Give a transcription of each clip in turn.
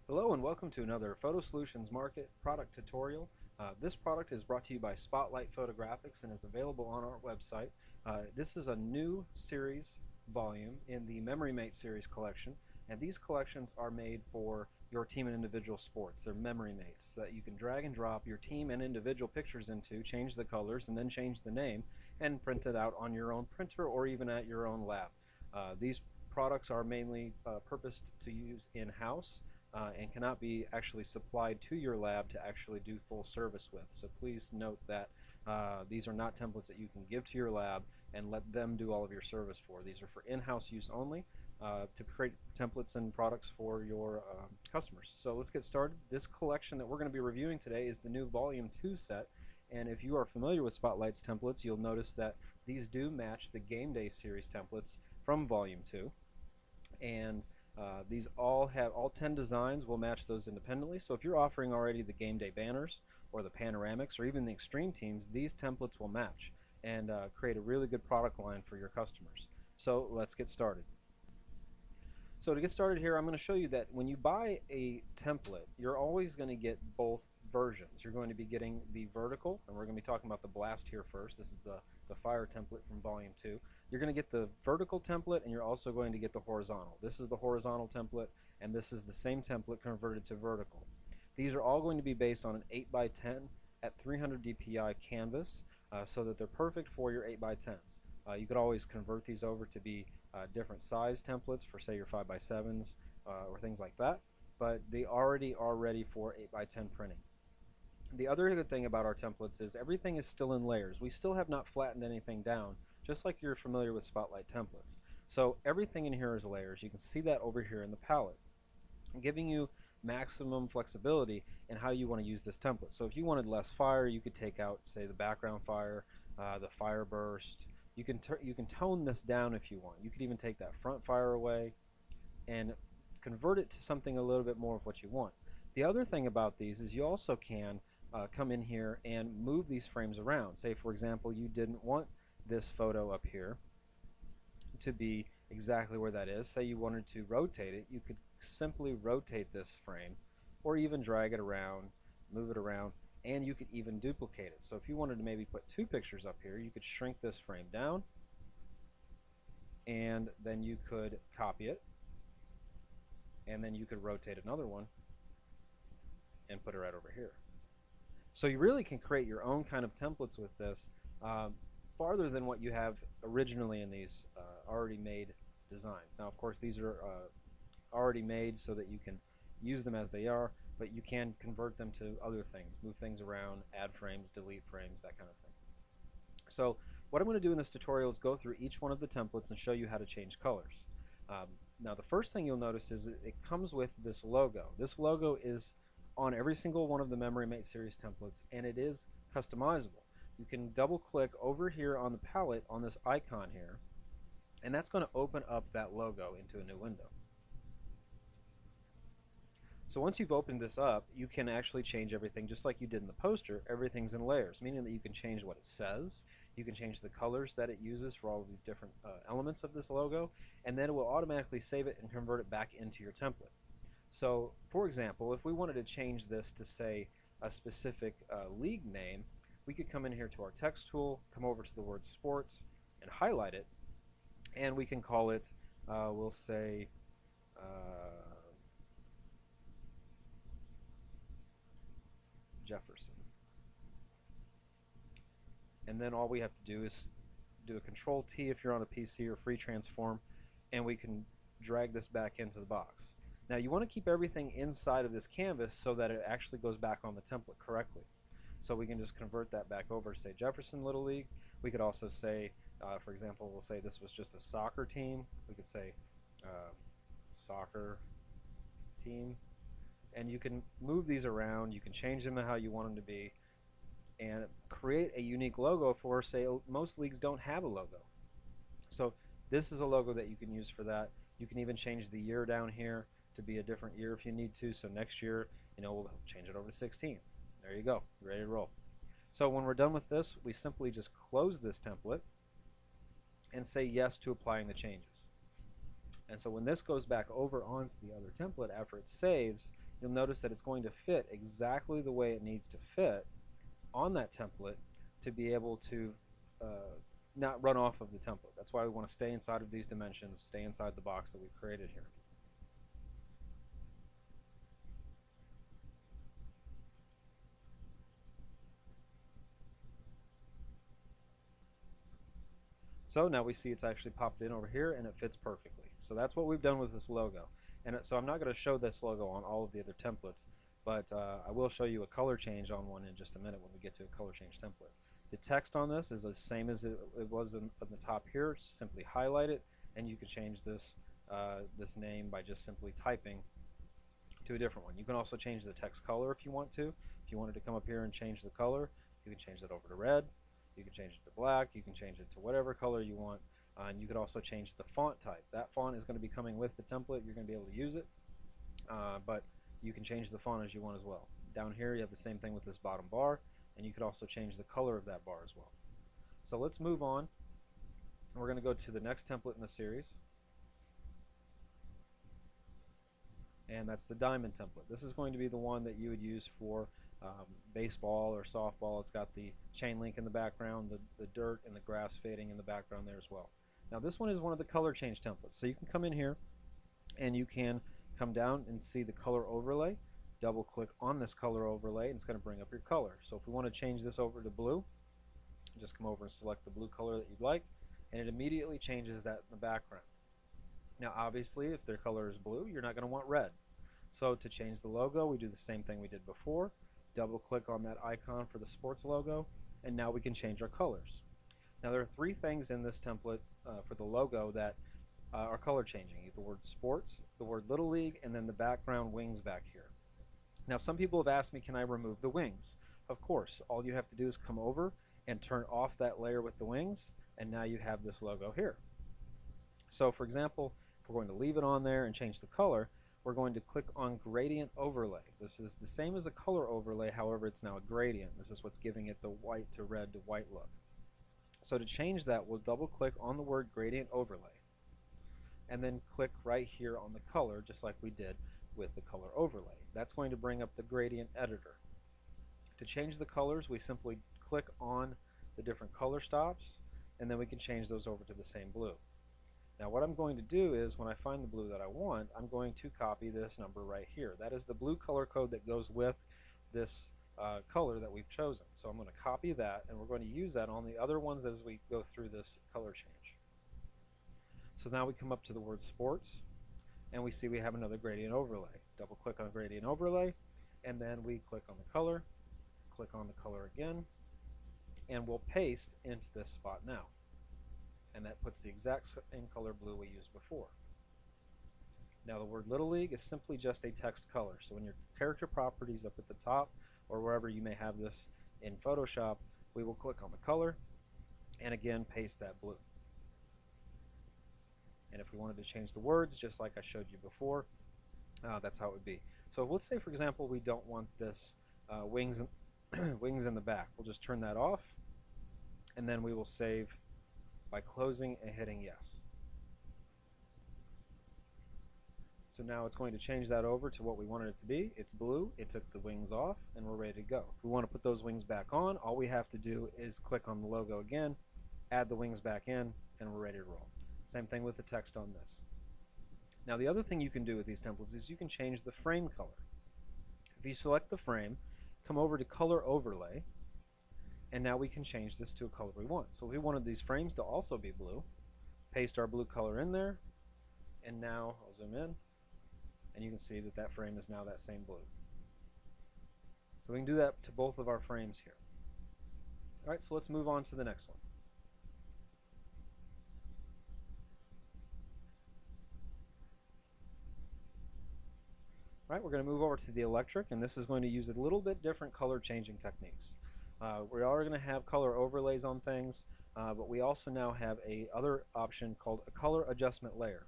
Hello and welcome to another Photo Solutions Market product tutorial. This product is brought to you by Spotlight Photographics and is available on our website. This is a new series volume in the Memory Mate series collection, and these collections are made for your team and individual sports. They're memory mates that you can drag and drop your team and individual pictures into, change the colors, and then change the name and print it out on your own printer or even at your own lab. These products are mainly purposed to use in-house and cannot be actually supplied to your lab to actually do full service with. So please note that these are not templates that you can give to your lab and let them do all of your service for. These are for in-house use only to create templates and products for your customers. So let's get started. This collection that we're going to be reviewing today is the new Volume 2 set. And if you are familiar with Spotlight's templates, you'll notice that these do match the Game Day series templates from Volume 2. And these all 10 designs will match those independently. So if you're offering already the game day banners or the panoramics or even the extreme teams, these templates will match and create a really good product line for your customers. So let's get started. So to get started here, I'm going to show you that when you buy a template, you're always going to get both versions. You're going to be getting the vertical, and we're going to be talking about the blast here first. This is the fire template from Volume 2. You're going to get the vertical template, and you're also going to get the horizontal. This is the horizontal template, and this is the same template converted to vertical. These are all going to be based on an 8x10 at 300 dpi canvas, so that they're perfect for your 8x10s. You could always convert these over to be different size templates for, say, your 5x7s or things like that, but they already are ready for 8x10 printing. The other good thing about our templates is everything is still in layers. We still have not flattened anything down, just like you're familiar with Spotlight templates. So everything in here is layers. You can see that over here in the palette, giving you maximum flexibility in how you want to use this template. So if you wanted less fire, you could take out, say, the background fire, the fire burst. You can tone this down if you want. You could even take that front fire away and convert it to something a little bit more of what you want. The other thing about these is you also can come in here and move these frames around. Say, for example, you didn't want this photo up here to be exactly where that is. Say you wanted to rotate it, you could simply rotate this frame or even drag it around, move it around, and you could even duplicate it. So if you wanted to maybe put two pictures up here, you could shrink this frame down and then you could copy it, and then you could rotate another one and put it right over here. So you really can create your own kind of templates with this, farther than what you have originally in these already made designs. Now, of course, these are already made so that you can use them as they are, but you can convert them to other things, move things around, add frames, delete frames, that kind of thing. So what I'm going to do in this tutorial is go through each one of the templates and show you how to change colors. Now, the first thing you'll notice is it comes with this logo. This logo is on every single one of the Memory Mate series templates, and it is customizable. You can double click over here on the palette on this icon here, and that's going to open up that logo into a new window. So once you've opened this up, you can actually change everything just like you did in the poster. Everything's in layers, meaning that you can change what it says, you can change the colors that it uses for all of these different elements of this logo, and then it will automatically save it and convert it back into your template. So, for example, if we wanted to change this to, say, a specific league name, we could come in here to our text tool, come over to the word sports, and highlight it, and we can call it, we'll say, Jefferson. And then all we have to do is do a Control T if you're on a PC or free transform, and we can drag this back into the box. Now, you want to keep everything inside of this canvas so that it actually goes back on the template correctly. So we can just convert that back over to, say, Jefferson Little League. We could also say, for example, we'll say this was just a soccer team. We could say soccer team. And you can move these around. You can change them to how you want them to be and create a unique logo for, say, most leagues don't have a logo. So this is a logo that you can use for that. You can even change the year down here to be a different year if you need to. So next year, we'll change it over to 16. There you go. You're ready to roll. So when we're done with this, we simply just close this template and say yes to applying the changes. And so when this goes back over onto the other template after it saves, you'll notice that it's going to fit exactly the way it needs to fit on that template to be able to not run off of the template. That's why we want to stay inside of these dimensions, stay inside the box that we've created here. So now we see it's actually popped in over here and it fits perfectly. So that's what we've done with this logo. And so I'm not going to show this logo on all of the other templates, but I will show you a color change on one in just a minute when we get to a color change template. The text on this is the same as it was on the top here. Just simply highlight it, and you can change this this name by just simply typing to a different one. You can also change the text color if you want to. If you wanted to come up here and change the color, you can change that over to red. You can change it to black. You can change it to whatever color you want. And you could also change the font type. That font is going to be coming with the template. You're going to be able to use it, but you can change the font as you want as well. Down here you have the same thing with this bottom bar, and you could also change the color of that bar as well. So let's move on. We're going to go to the next template in the series, and that's the diamond template. This is going to be the one that you would use for baseball or softball. It's got the chain link in the background, the dirt and the grass fading in the background there as well. Now this one is one of the color change templates. So you can come in here and you can come down and see the color overlay. Double click on this color overlay and it's going to bring up your color. So if we want to change this over to blue, just come over and select the blue color that you'd like, and it immediately changes that in the background. Now obviously if their color is blue, you're not going to want red. So to change the logo, we do the same thing we did before. Double click on that icon for the sports logo, and now we can change our colors. Now there are three things in this template for the logo that are color changing: the word sports, the word Little League, and then the background wings back here. Now some people have asked me, can I remove the wings? Of course, all you have to do is come over and turn off that layer with the wings, and now you have this logo here. So for example, if we're going to leave it on there and change the color, we're going to click on gradient overlay. This is the same as a color overlay, however it's now a gradient. This is what's giving it the white to red to white look. So to change that, we'll double click on the word gradient overlay and then click right here on the color, just like we did with the color overlay. That's going to bring up the gradient editor. To change the colors, we simply click on the different color stops, and then we can change those over to the same blue. Now what I'm going to do is, when I find the blue that I want, I'm going to copy this number right here. That is the blue color code that goes with this color that we've chosen. So I'm going to copy that, and we're going to use that on the other ones as we go through this color change. So now we come up to the word sports, and we see we have another gradient overlay. Double click on gradient overlay, and then we click on the color, click on the color again, and we'll paste into this spot now. And that puts the exact same color blue we used before. Now the word Little League is simply just a text color. So in your character properties up at the top, or wherever you may have this in Photoshop, we will click on the color and again paste that blue. And if we wanted to change the words, just like I showed you before, that's how it would be. So let's say, for example, we don't want this wings in the back. We'll just turn that off, and then we will save by closing and hitting yes. So now it's going to change that over to what we wanted it to be. It's blue, it took the wings off, and we're ready to go. If we want to put those wings back on, all we have to do is click on the logo again, add the wings back in, and we're ready to roll. Same thing with the text on this. Now the other thing you can do with these templates is you can change the frame color. If you select the frame, come over to color overlay, and now we can change this to a color we want. So if we wanted these frames to also be blue, paste our blue color in there, and now I'll zoom in, and you can see that that frame is now that same blue. So we can do that to both of our frames here. Alright, so let's move on to the next one. Alright, we're going to move over to the electric, and this is going to use a little bit different color changing techniques. We are going to have color overlays on things, but we also now have a other option called a color adjustment layer.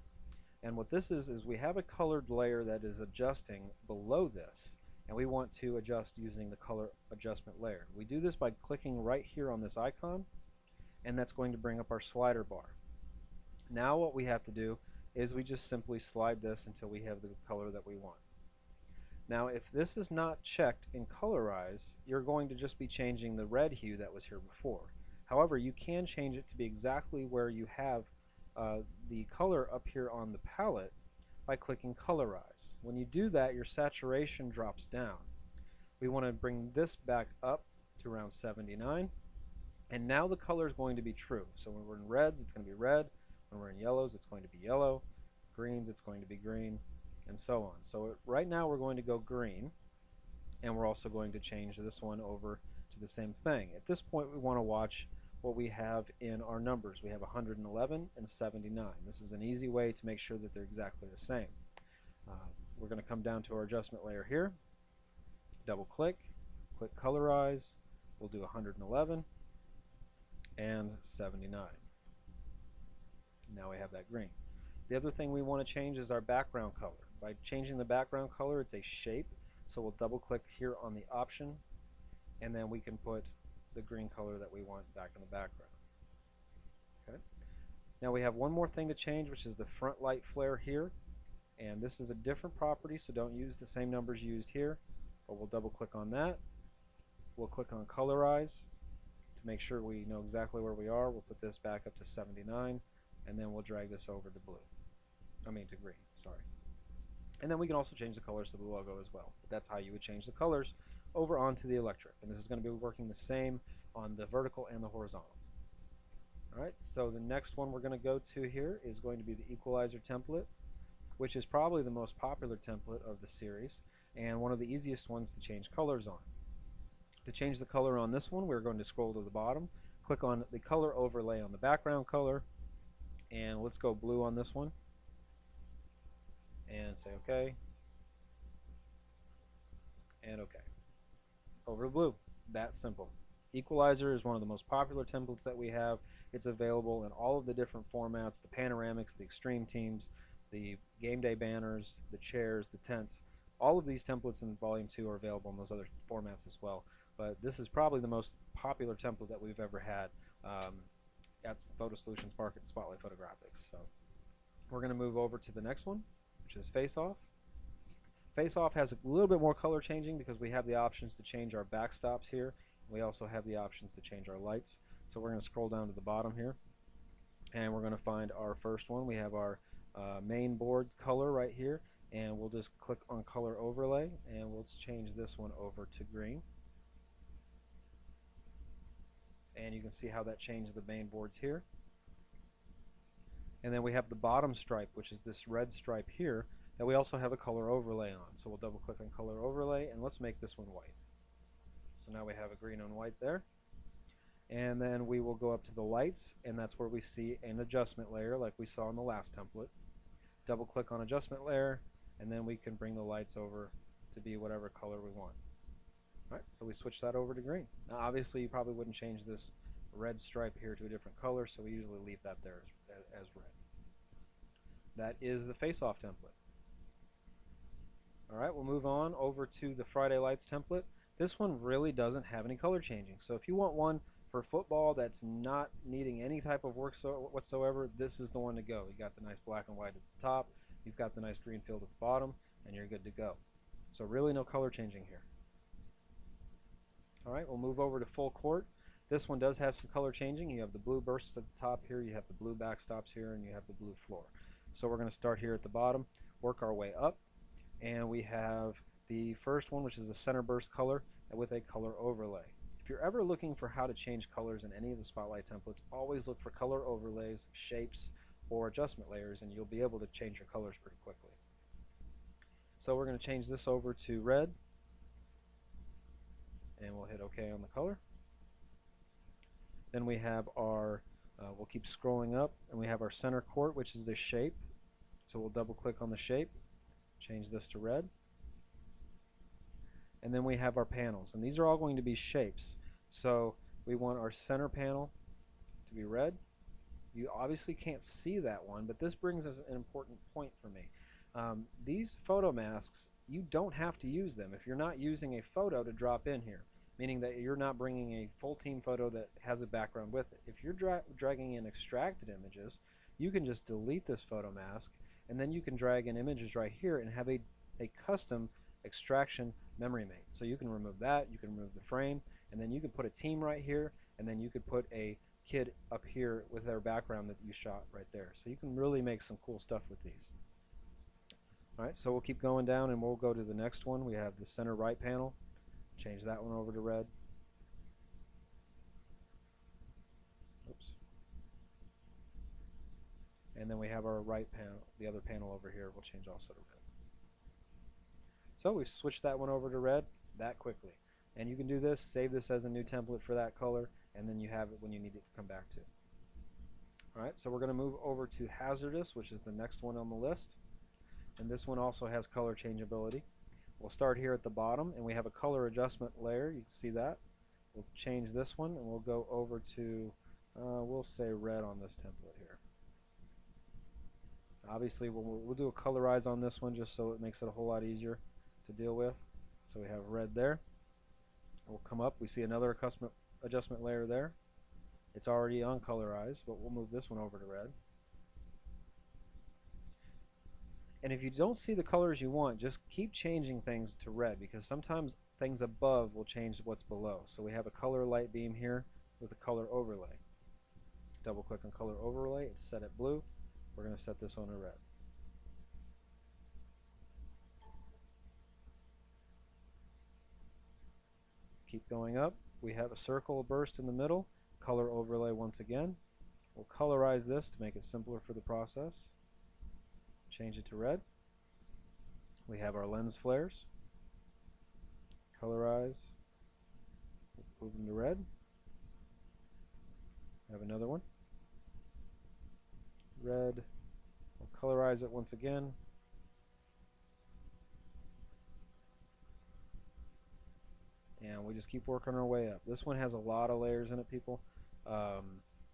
And what this is we have a colored layer that is adjusting below this, and we want to adjust using the color adjustment layer. We do this by clicking right here on this icon, and that's going to bring up our slider bar. Now what we have to do is we just simply slide this until we have the color that we want. Now if this is not checked in Colorize, you're going to just be changing the red hue that was here before. However, you can change it to be exactly where you have the color up here on the palette by clicking Colorize. When you do that, your saturation drops down. We want to bring this back up to around 79, and now the color is going to be true. So when we're in reds, it's going to be red. When we're in yellows, it's going to be yellow. Greens, it's going to be green, and so on. So right now we're going to go green, and we're also going to change this one over to the same thing. At this point, we want to watch what we have in our numbers. We have 111 and 79. This is an easy way to make sure that they're exactly the same. We're going to come down to our adjustment layer here, double click, click Colorize. We'll do 111 and 79. Now we have that green. The other thing we want to change is our background color. By changing the background color, it's a shape, so we'll double click here on the option, and then we can put the green color that we want back in the background. Okay. Now we have one more thing to change, which is the front light flare here, and this is a different property, so don't use the same numbers used here, but we'll double click on that. We'll click on Colorize to make sure we know exactly where we are. We'll put this back up to 79, and then we'll drag this over to green, sorry. And then we can also change the colors to the logo as well. But that's how you would change the colors over onto the electric. And this is going to be working the same on the vertical and the horizontal. Alright, so the next one we're going to go to here is going to be the Equalizer Template, which is probably the most popular template of the series and one of the easiest ones to change colors on. To change the color on this one, we're going to scroll to the bottom, click on the color overlay on the background color, and let's go blue on this one, and say OK, and OK. Over to blue. That simple. Equalizer is one of the most popular templates that we have. It's available in all of the different formats, the panoramics, the extreme teams, the game day banners, the chairs, the tents. All of these templates in Volume 2 are available in those other formats as well. But this is probably the most popular template that we've ever had at Photo Solutions Market and Spotlight Photographics. So we're going to move over to the next one, which is Faceoff. Faceoff has a little bit more color changing because we have the options to change our backstops here. We also have the options to change our lights. So we're going to scroll down to the bottom here, and we're going to find our first one. We have our main board color right here, and we'll just click on Color Overlay, and we'll change this one over to green. And you can see how that changed the main boards here. And then we have the bottom stripe, which is this red stripe here, that we also have a color overlay on. So we'll double click on Color Overlay, and let's make this one white. So now we have a green and white there. And then we will go up to the lights, and that's where we see an adjustment layer like we saw in the last template. Double click on adjustment layer, and then we can bring the lights over to be whatever color we want. Alright, so we switch that over to green. Now obviously you probably wouldn't change this red stripe here to a different color, so we usually leave that there as red. That is the Faceoff template. Alright, we'll move on over to the Friday Lights template. This one really doesn't have any color changing, so if you want one for football that's not needing any type of work whatsoever, this is the one to go. You got the nice black and white at the top, you've got the nice green field at the bottom, and you're good to go. So really no color changing here. Alright, we'll move over to Full Court. This one does have some color changing. You have the blue bursts at the top here, you have the blue backstops here, and you have the blue floor. So we're going to start here at the bottom, work our way up, and we have the first one, which is the center burst color with a color overlay. If you're ever looking for how to change colors in any of the Spotlight templates, always look for color overlays, shapes, or adjustment layers, and you'll be able to change your colors pretty quickly. So we're going to change this over to red, and we'll hit OK on the color. Then we have our, we'll keep scrolling up, and we have our center court, which is a shape. So we'll double click on the shape, change this to red. And then we have our panels, and these are all going to be shapes. So we want our center panel to be red. You obviously can't see that one, but this brings us an important point for me. These photo masks, you don't have to use them if you're not using a photo to drop in here, meaning that you're not bringing a full team photo that has a background with it. If you're dragging in extracted images, you can just delete this photo mask, and then you can drag in images right here and have a custom extraction memory mate. So you can remove that, you can remove the frame, and then you could put a team right here, and then you could put a kid up here with their background that you shot right there. So you can really make some cool stuff with these. Alright, so we'll keep going down and we'll go to the next one. We have the center right panel. Change that one over to red. Oops. And then we have our right panel, the other panel over here, we'll change also to red. So we've switched that one over to red that quickly. And you can do this, save this as a new template for that color, and then you have it when you need it to come back to. Alright, so we're going to move over to Hazardous, which is the next one on the list. And this one also has color changeability. We'll start here at the bottom, and we have a color adjustment layer. You can see that. We'll change this one, and we'll go over to, we'll say red on this template here. Obviously, we'll do a colorize on this one just so it makes it a whole lot easier to deal with. So we have red there. We'll come up, we see another adjustment layer there. It's already uncolorized, but we'll move this one over to red. And if you don't see the colors you want, just keep changing things to red, because sometimes things above will change what's below. So we have a color light beam here with a color overlay. Double click on color overlay, it's set at blue. We're going to set this on to red. Keep going up. We have a circle burst in the middle, color overlay once again. We'll colorize this to make it simpler for the process. Change it to red. We have our lens flares. Colorize. Move them to red. Have another one. Red. We'll colorize it once again. And we just keep working our way up. This one has a lot of layers in it, people.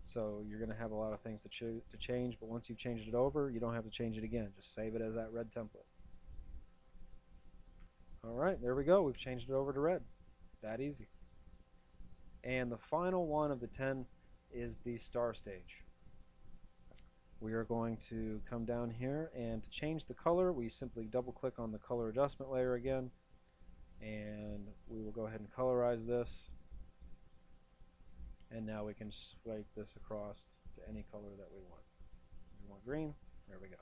So you're going to have a lot of things to change, but once you've changed it over, you don't have to change it again. Just save it as that red template. Alright, there we go. We've changed it over to red. That easy. And the final one of the 10 is the star stage. We are going to come down here, and to change the color, we simply double click on the color adjustment layer again, and we will go ahead and colorize this. And now we can swipe this across to any color that we want. So we want green, there we go.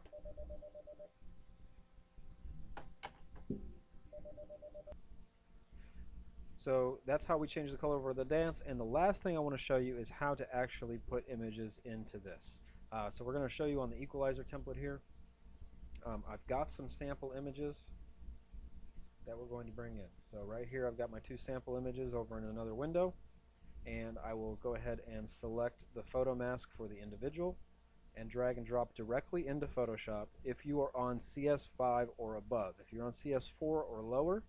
So that's how we change the color over the dance, and the last thing I want to show you is how to actually put images into this. So we're going to show you on the Equalizer template here. I've got some sample images that we're going to bring in. So right here I've got my 2 sample images over in another window, and I will go ahead and select the photo mask for the individual and drag and drop directly into Photoshop if you are on CS5 or above. If you're on CS4 or lower,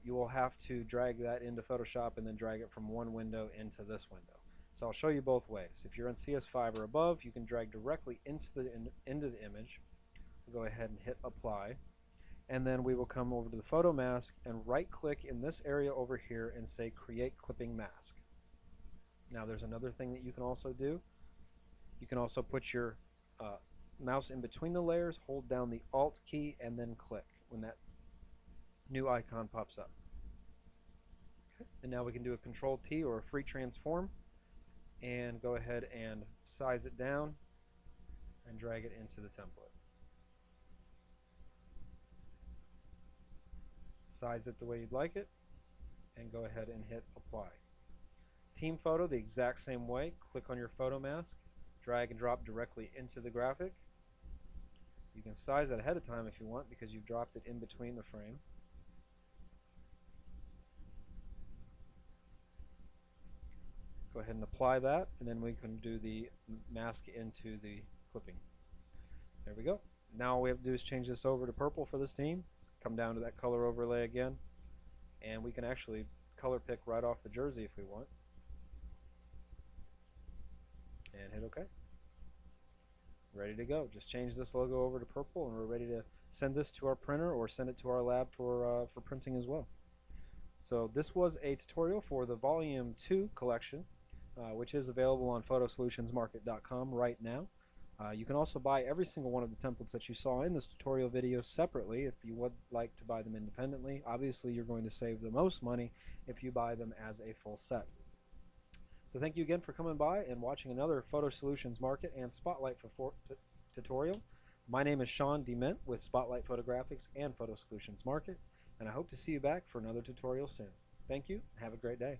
you will have to drag that into Photoshop and then drag it from one window into this window. So I'll show you both ways. If you're on CS5 or above, you can drag directly into the image. We'll go ahead and hit apply, and then we will come over to the photo mask and right click in this area over here and say create clipping mask. Now there's another thing that you can also do. You can also put your mouse in between the layers, hold down the Alt key, and then click when that new icon pops up. Okay. And now we can do a Control T or a free transform and go ahead and size it down and drag it into the template. Size it the way you'd like it and go ahead and hit apply. Team photo the exact same way. Click on your photo mask, drag and drop directly into the graphic. You can size it ahead of time if you want because you've dropped it in between the frame. Go ahead and apply that, and then we can do the mask into the clipping. There we go. Now all we have to do is change this over to purple for this team, come down to that color overlay again, and we can actually color pick right off the jersey if we want. And hit OK. Ready to go. Just change this logo over to purple, and we're ready to send this to our printer or send it to our lab for printing as well. So this was a tutorial for the Volume 2 collection, which is available on photosolutionsmarket.com right now. You can also buy every single one of the templates that you saw in this tutorial video separately if you would like to buy them independently. Obviously, you're going to save the most money if you buy them as a full set. So thank you again for coming by and watching another Photo Solutions Market and Spotlight tutorial. My name is Sean Dement with Spotlight Photographics and Photo Solutions Market, and I hope to see you back for another tutorial soon. Thank you. Have a great day.